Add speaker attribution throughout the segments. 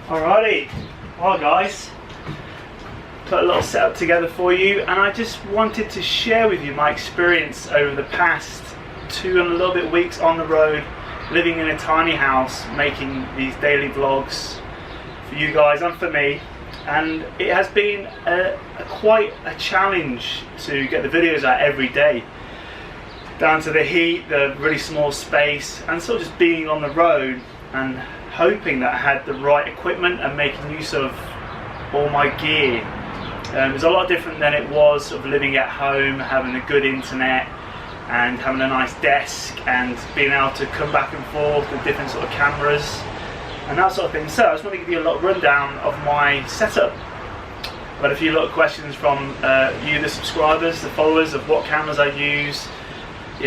Speaker 1: Alrighty, well guys, put a little setup together for you, and I just wanted to share with you my experience over the past 2 and a little bit weeks on the road, living in a tiny house, making these daily vlogs for you guys and for me. And it has been quite a challenge to get the videos out every day, down to the heat, the really small space, and sort of just being on the road and hoping that I had the right equipment and making use of all my gear. It was a lot different than it was sort of living at home, having a good internet and having a nice desk and being able to come back and forth with different sort of cameras and that sort of thing. So I just want to give you a little rundown of my setup. I've had a few little questions from you, the subscribers, the followers, of what cameras I use,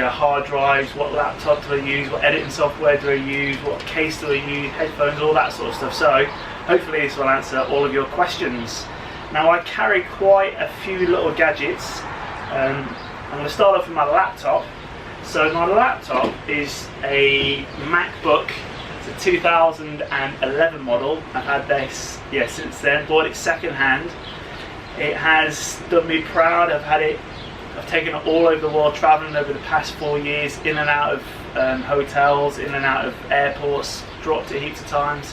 Speaker 1: hard drives, what laptop do I use, what editing software do I use, what case do I use, headphones, all that sort of stuff. So hopefully this will answer all of your questions. Now I carry quite a few little gadgets. I'm going to start off with my laptop. So my laptop is a MacBook. It's a 2011 model. I've had this since then, bought it second hand. It has done me proud. I've taken it all over the world, traveling over the past 4 years, in and out of hotels, in and out of airports, dropped it heaps of times.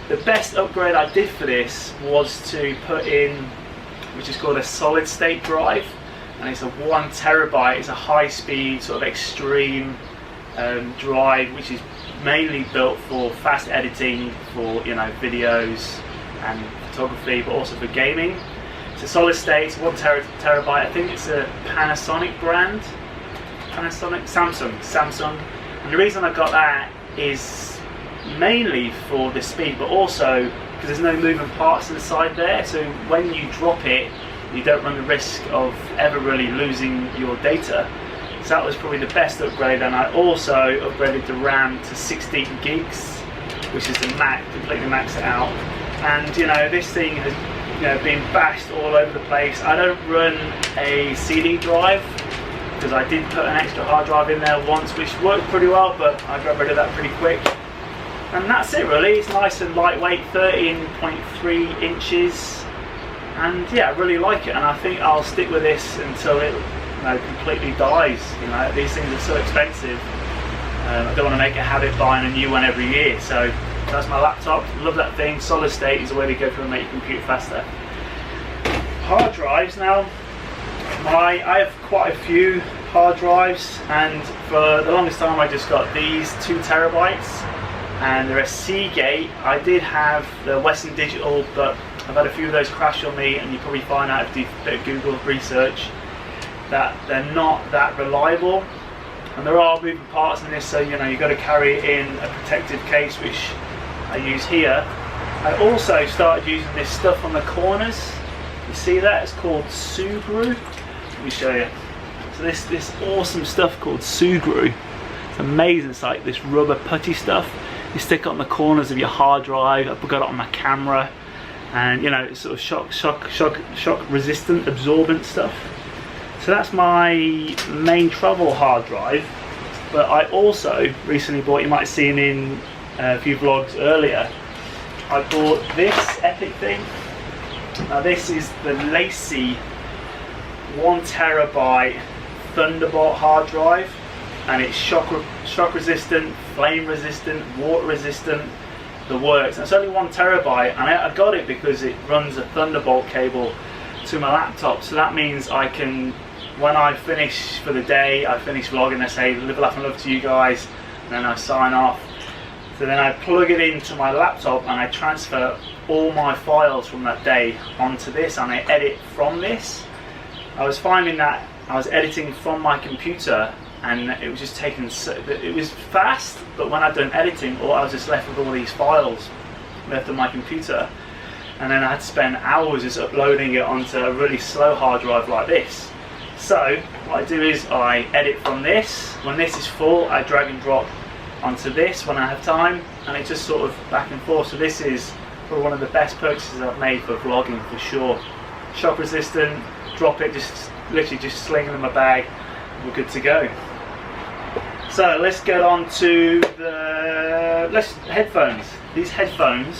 Speaker 1: The best upgrade I did for this was to put in, which is called a solid state drive, and it's a 1 terabyte. It's a high speed, sort of extreme drive, which is mainly built for fast editing, for videos and photography, but also for gaming. It's a solid state, it's 1 terabyte. I think it's a Panasonic brand. Samsung. And the reason I got that is mainly for the speed, but also because there's no moving parts inside there. So when you drop it, you don't run the risk of ever really losing your data. So that was probably the best upgrade. And I also upgraded the RAM to 16 gigs, which is the max, completely maxed it out. And this thing has being bashed all over the place. I don't run a CD drive because I did put an extra hard drive in there once, which worked pretty well, but I got rid of that pretty quick. And that's it really. It's nice and lightweight, 13.3 inches, and I really like it, and I think I'll stick with this until it completely dies. These things are so expensive. I don't want to make a habit buying a new one every year. So that's my laptop. Love that thing. Solid state is the way to go for and make your computer faster. Hard drives now. I have quite a few hard drives, and for the longest time I just got these 2 terabytes, and they're a Seagate. I did have the Western Digital, but I've had a few of those crash on me, and you probably find out if you do a bit of Google research that they're not that reliable. And there are moving parts in this, so you've got to carry it in a protective case, which I use here. I also started using this stuff on the corners. You see that? It's called Sugru. Let me show you. So this awesome stuff called Sugru. It's amazing. It's like this rubber putty stuff. You stick it on the corners of your hard drive. I've got it on my camera, and it's sort of shock resistant, absorbent stuff. So that's my main travel hard drive. But I also recently bought, you might have seen in a few vlogs earlier, I bought this epic thing. Now this is the LaCie 1 terabyte Thunderbolt hard drive, and it's shock resistant, flame resistant, water resistant, the works. And it's only 1 terabyte, and I got it because it runs a Thunderbolt cable to my laptop. So that means I can, when I finish for the day, I finish vlogging, I say live, laugh and love to you guys, and then I sign off. So then I plug it into my laptop and I transfer all my files from that day onto this, and I edit from this. I was finding that I was editing from my computer, and it was just taking it was fast, but when I'd done editing, I was just left with all these files left on my computer, and then I had to spend hours just uploading it onto a really slow hard drive like this. So what I do is I edit from this. When this is full, I drag and drop onto this when I have time, and it's just sort of back and forth. So this is probably one of the best purchases I've made for vlogging for sure. Shock resistant, drop it, just literally just sling it in my bag, we're good to go. So let's get on to the headphones. These headphones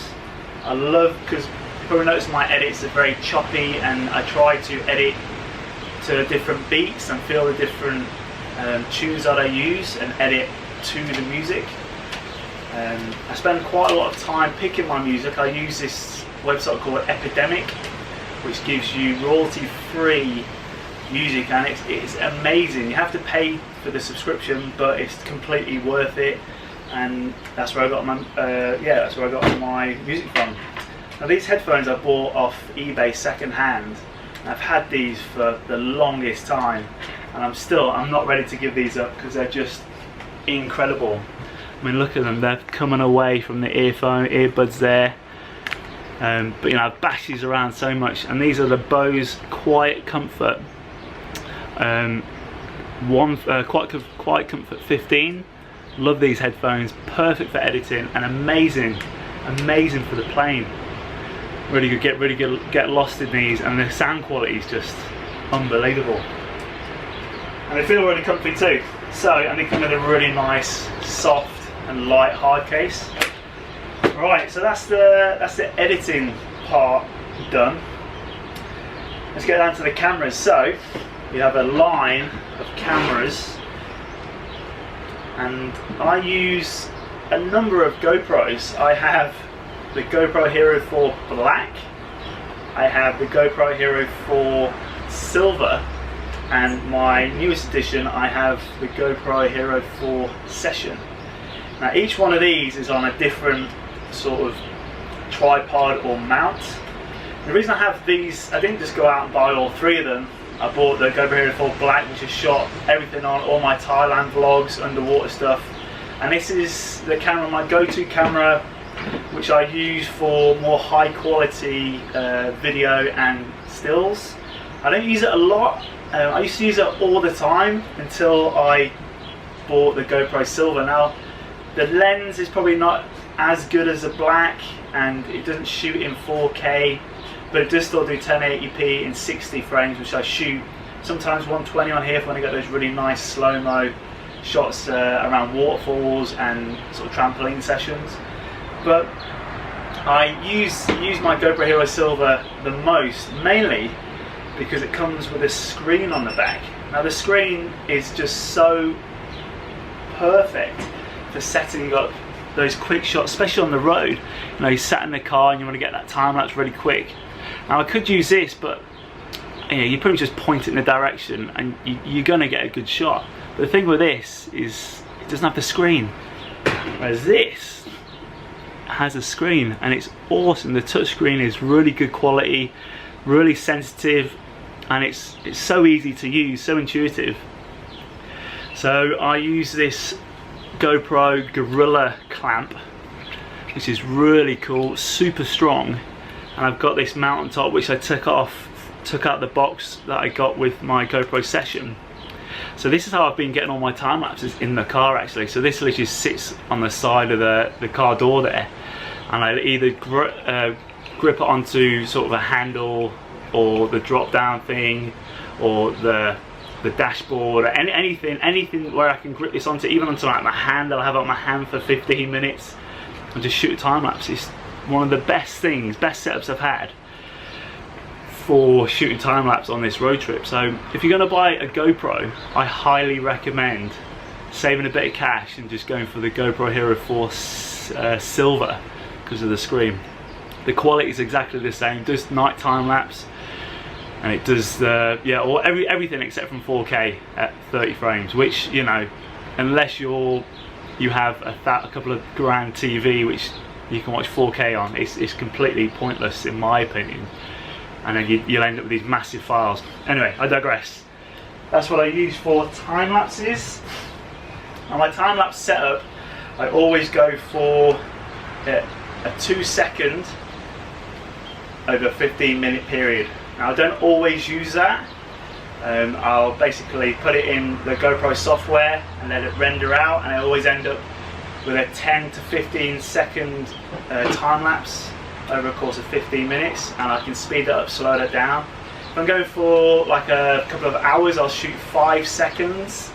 Speaker 1: I love, because you probably notice my edits are very choppy, and I try to edit to different beats and feel the different tunes that I use and edit to the music. I spend quite a lot of time picking my music. I use this website called Epidemic, which gives you royalty-free music, and it's amazing. You have to pay for the subscription, but it's completely worth it. And that's where I got my that's where I got my music from. Now these headphones I bought off eBay second hand. I've had these for the longest time, and I'm not ready to give these up because they're just incredible. I mean, look at them, they're coming away from the earbuds there. But you know, I've bashed these around so much, and these are the Bose Quiet Comfort Quiet Comfort 15. Love these headphones, perfect for editing, and amazing for the plane. Really good, get lost in these, and the sound quality is just unbelievable. And they feel really comfy too. So, and they come with a really nice, soft and light hard case. Right, so that's the editing part done. Let's get down to the cameras. So you have a line of cameras, and I use a number of GoPros. I have the GoPro Hero 4 Black, I have the GoPro Hero 4 Silver, and my newest edition I have the GoPro Hero 4 Session. Now each one of these is on a different sort of tripod or mount. The reason I have these, I didn't just go out and buy all three of them. I bought the GoPro Hero 4 Black, which has shot everything on, all my Thailand vlogs, underwater stuff. And this is the camera, my go-to camera, which I use for more high quality video and stills. I don't use it a lot. I used to use it all the time until I bought the GoPro Silver. Now the lens is probably not as good as the Black, and it doesn't shoot in 4K, but it does still do 1080p in 60 frames, which I shoot sometimes 120 on here for when I get those really nice slow-mo shots around waterfalls and sort of trampoline sessions. But I use my GoPro Hero Silver the most, mainly because it comes with a screen on the back. Now the screen is just so perfect for setting up those quick shots, especially on the road. You know, you sat in the car and you want to get that time lapse really quick. Now I could use this, but you know, you pretty much just point it in the direction and you're going to get a good shot. But the thing with this is it doesn't have the screen, whereas this has a screen, and it's awesome. The touch screen is really good quality, really sensitive, and it's so easy to use, so intuitive. So I use this GoPro Gorilla clamp, which is really cool, super strong, and I've got this mount on top which I took out the box that I got with my GoPro Session. So this is how I've been getting all my time lapses in the car actually. So this literally sits on the side of the car door there, and I either grip it onto sort of a handle or the drop down thing or the dashboard, or anything where I can grip this onto, even onto like my hand. I'll have it on my hand for 15 minutes and just shoot a time lapse. It's one of the best setups I've had for shooting time lapse on this road trip. So if you're going to buy a GoPro, I highly recommend saving a bit of cash and just going for the GoPro Hero 4 Silver because of the screen. The quality is exactly the same, does night time lapse, and it does everything except from 4K at 30 frames, which, you know, unless you have a couple of grand TV which you can watch 4K on, it's completely pointless in my opinion, and then you'll end up with these massive files. Anyway, I digress. That's what I use for time lapses. On my time lapse setup, I always go for a 2-second over a 15-minute period. Now I don't always use that. I'll basically put it in the GoPro software and let it render out, and I always end up with a 10 to 15 second time lapse over a course of 15 minutes, and I can speed that up, slow that down. If I'm going for like a couple of hours, I'll shoot 5 seconds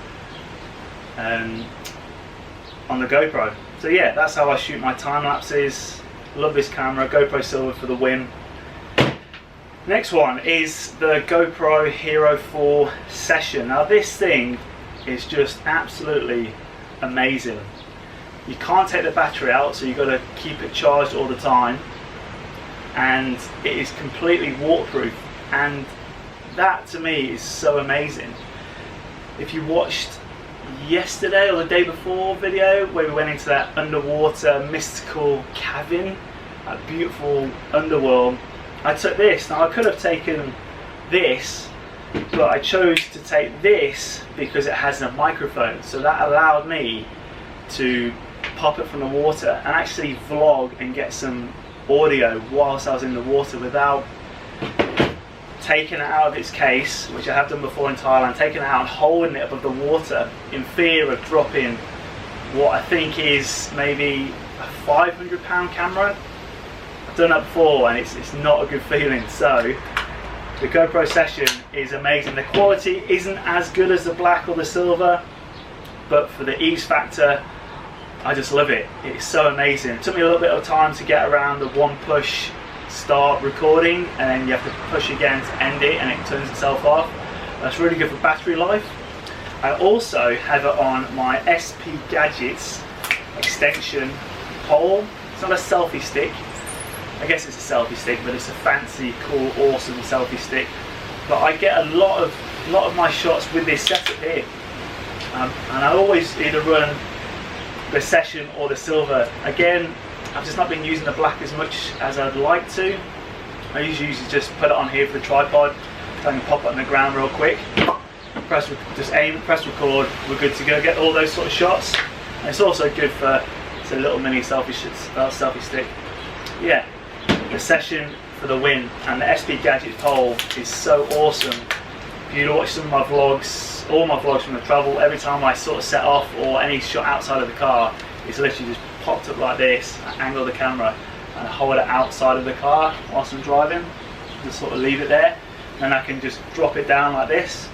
Speaker 1: on the GoPro. So yeah, that's how I shoot my time lapses. Love this camera, GoPro Silver for the win. Next one is the GoPro Hero 4 Session. Now this thing is just absolutely amazing. You can't take the battery out, so you've got to keep it charged all the time, and it is completely waterproof, and that to me is so amazing. If you watched yesterday or the day before video where we went into that underwater mystical cabin, that beautiful underworld, I took this. Now I could have taken this, but I chose to take this because it has a microphone, so that allowed me to pop it from the water and actually vlog and get some audio whilst I was in the water without taking it out of its case, which I have done before in Thailand, taking it out and holding it above the water in fear of dropping what I think is maybe a £500 camera. I've done that before and it's not a good feeling. So the GoPro Session is amazing. The quality isn't as good as the black or the silver, but for the ease factor, I just love it. It's so amazing. It took me a little bit of time to get around the one push start recording, and then you have to push again to end it and it turns itself off. That's really good for battery life. I also have it on my SP Gadgets extension pole. It's not a selfie stick. I guess it's a selfie stick, but it's a fancy, cool, awesome selfie stick. But I get a lot of my shots with this setup here, and I always either run the Session or the silver. Again, I've just not been using the black as much as I'd like to. I usually just put it on here for the tripod, so I can pop it on the ground real quick. Just aim, press record, we're good to go. Get all those sort of shots. And it's also good for a little mini selfie stick. Yeah, the Session for the win, and the SP Gadgets pole is so awesome. If you watch some of my vlogs, all my vlogs from the travel, every time I sort of set off or any shot outside of the car, it's literally just popped up like this. I angle the camera and hold it outside of the car whilst I'm driving, just sort of leave it there, and I can just drop it down like this,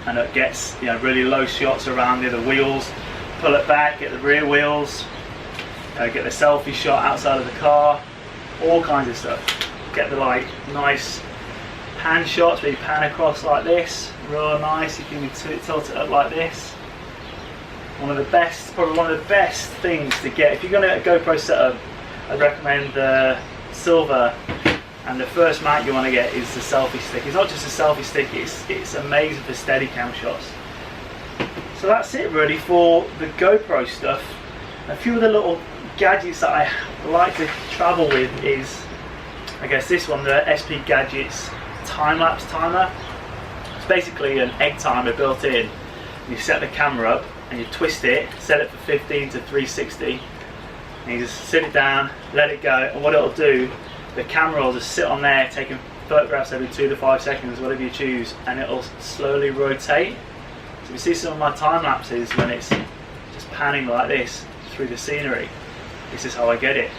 Speaker 1: and it gets, you know, really low shots around the other wheels. Pull it back, get the rear wheels, get the selfie shot outside of the car, all kinds of stuff. Get the like nice pan shots where you pan across like this, real nice. You can tilt it up like this. One of the best, probably one of the best things to get if you're going to get a GoPro setup. I'd recommend the silver, and the first mount you want to get is the selfie stick. It's not just a selfie stick; it's amazing for Steadicam shots. So that's it really for the GoPro stuff. A few of the little gadgets that I like to travel with is, I guess, this one, the SP Gadgets time-lapse timer. It's basically an egg timer built in. You set the camera up and you twist it, set it for 15 to 360, and you just sit it down, let it go, and what it'll do, the camera will just sit on there taking photographs every 2 to 5 seconds, whatever you choose, and it'll slowly rotate. So you see some of my time lapses when it's just panning like this through the scenery. This is how I get it.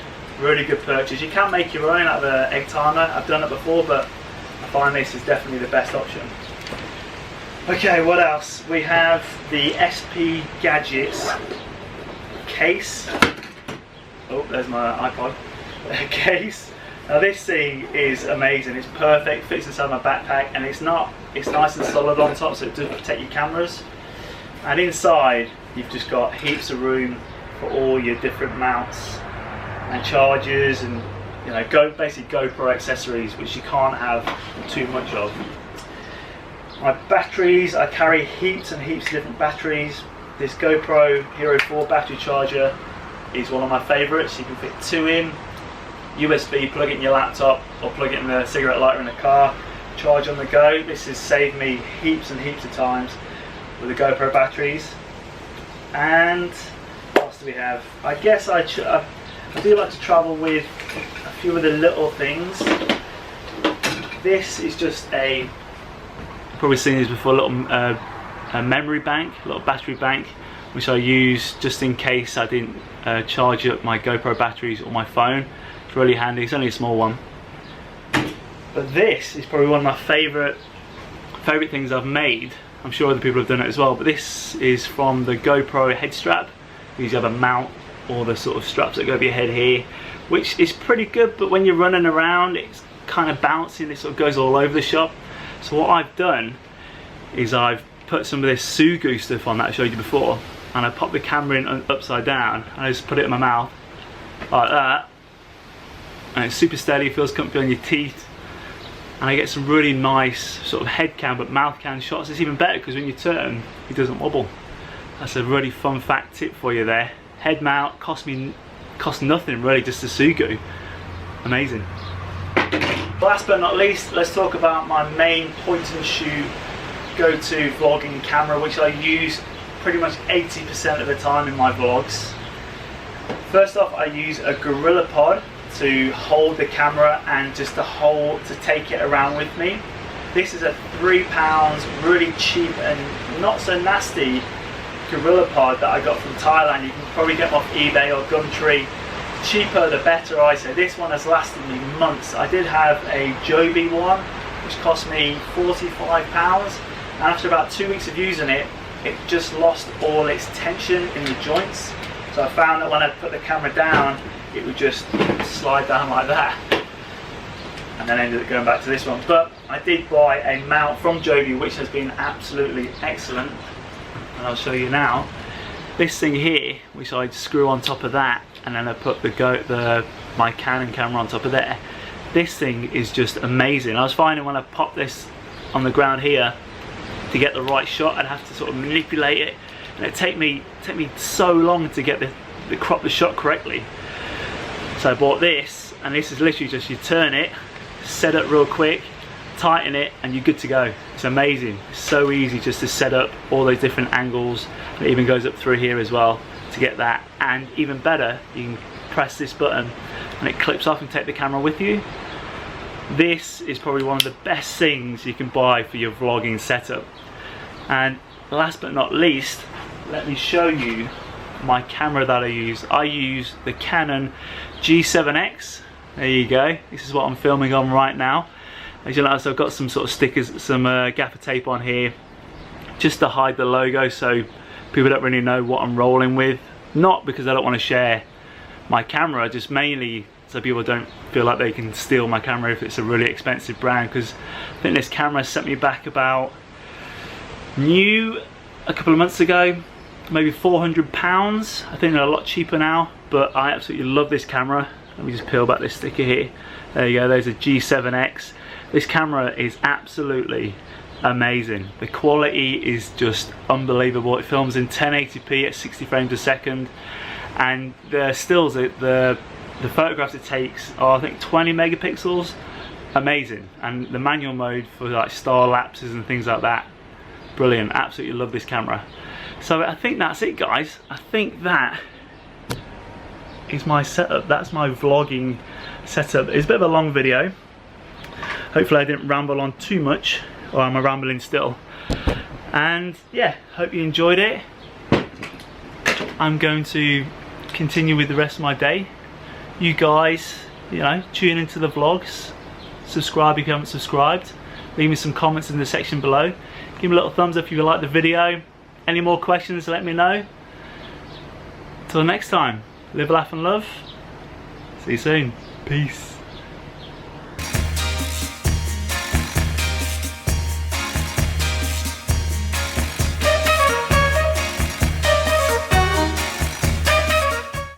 Speaker 1: Really good purchase. You can make your own out of an egg timer. I've done it before, but I find this is definitely the best option. Okay, what else? We have the SP Gadgets case. Oh, there's my iPod. Case. Now this thing is amazing. It's perfect, fits inside my backpack, and it's nice and solid on top, so it does protect your cameras. And inside, you've just got heaps of room for all your different mounts and chargers, and basically GoPro accessories, which you can't have too much of. My batteries, I carry heaps and heaps of different batteries. This GoPro Hero 4 battery charger is one of my favourites. You can fit 2 in, USB, plug it in your laptop, or plug it in the cigarette lighter in the car, charge on the go. This has saved me heaps and heaps of times with the GoPro batteries. And what else do we have? I guess I do like to travel with a few of the little things. This is just a, probably seen this before, a little a memory bank, a little battery bank, which I use just in case I didn't charge up my GoPro batteries or my phone. It's really handy. It's only a small one, but this is probably one of my favourite things I've made. I'm sure other people have done it as well, but this is from the GoPro head strap. You have a mount, or the sort of straps that go over your head here. which is pretty good, but when you're running around it's kind of bouncy and it sort of goes all over the shop. So what I've done is I've put some of this Sugu stuff on that I showed you before, and I pop the camera in upside down and I just put it in my mouth like that, and it's super steady, feels comfy on your teeth, and I get some really nice sort of head cam but mouth cam shots. It's even better because when you turn it doesn't wobble. That's a really fun fact tip for you there. Head mount cost nothing really, just a Sugu. Amazing. Last but not least, let's talk about my main point and shoot go-to vlogging camera, which I use pretty much 80% of the time in my vlogs. First off, I use a GorillaPod to hold the camera and just to take it around with me. This is a £3 really cheap and not so nasty GorillaPod that I got from Thailand. You can probably get them off eBay or Gumtree. Cheaper the better, I say. This one has lasted me months. I did have a Joby one which cost me £45, and after about 2 weeks of using it, it just lost all its tension in the joints. So I found that when I put the camera down, it would just slide down like that, and then ended up going back to this one. But I did buy a mount from Joby which has been absolutely excellent, and I'll show you now. This thing here, which I screw on top of that, and then I put my Canon camera on top of there. This thing is just amazing. I was finding when I pop this on the ground here, to get the right shot I'd have to sort of manipulate it, and it take me so long to get crop the shot correctly. So I bought this, and this is literally just, you turn it, set up real quick, tighten it, and you're good to go. It's amazing. It's so easy just to set up all those different angles. It even goes up through here as well to get that, and even better, you can press this button and it clips off and take the camera with you. This is probably one of the best things you can buy for your vlogging setup. And last but not least, let me show you my camera that I use. I use the Canon G7X. There you go. This is what I'm filming on right now. As you notice, I've got some sort of stickers, some gaffer tape on here just to hide the logo so people don't really know what I'm rolling with. Not because I don't want to share my camera, just mainly so people don't feel like they can steal my camera if it's a really expensive brand, because I think this camera set me back about new a couple of months ago, maybe £400. I think they're a lot cheaper now, but I absolutely love this camera. Let me just peel back this sticker here. There you go, there's a G7X. This camera is absolutely amazing. The quality is just unbelievable. It films in 1080p at 60 frames a second, and the stills, the photographs it takes are, I think, 20 megapixels. Amazing. And the manual mode for like star lapses and things like that, brilliant. Absolutely love this camera. So I think that's it, guys. I think that is my setup. That's my vlogging setup. It's a bit of a long video. Hopefully I didn't ramble on too much, or am I rambling still? And yeah, hope you enjoyed it. I'm going to continue with the rest of my day. You guys, you know, tune into the vlogs. Subscribe if you haven't subscribed. Leave me some comments in the section below. Give me a little thumbs up if you like the video. Any more questions, let me know. Till next time, live, laugh and love. See you soon. Peace.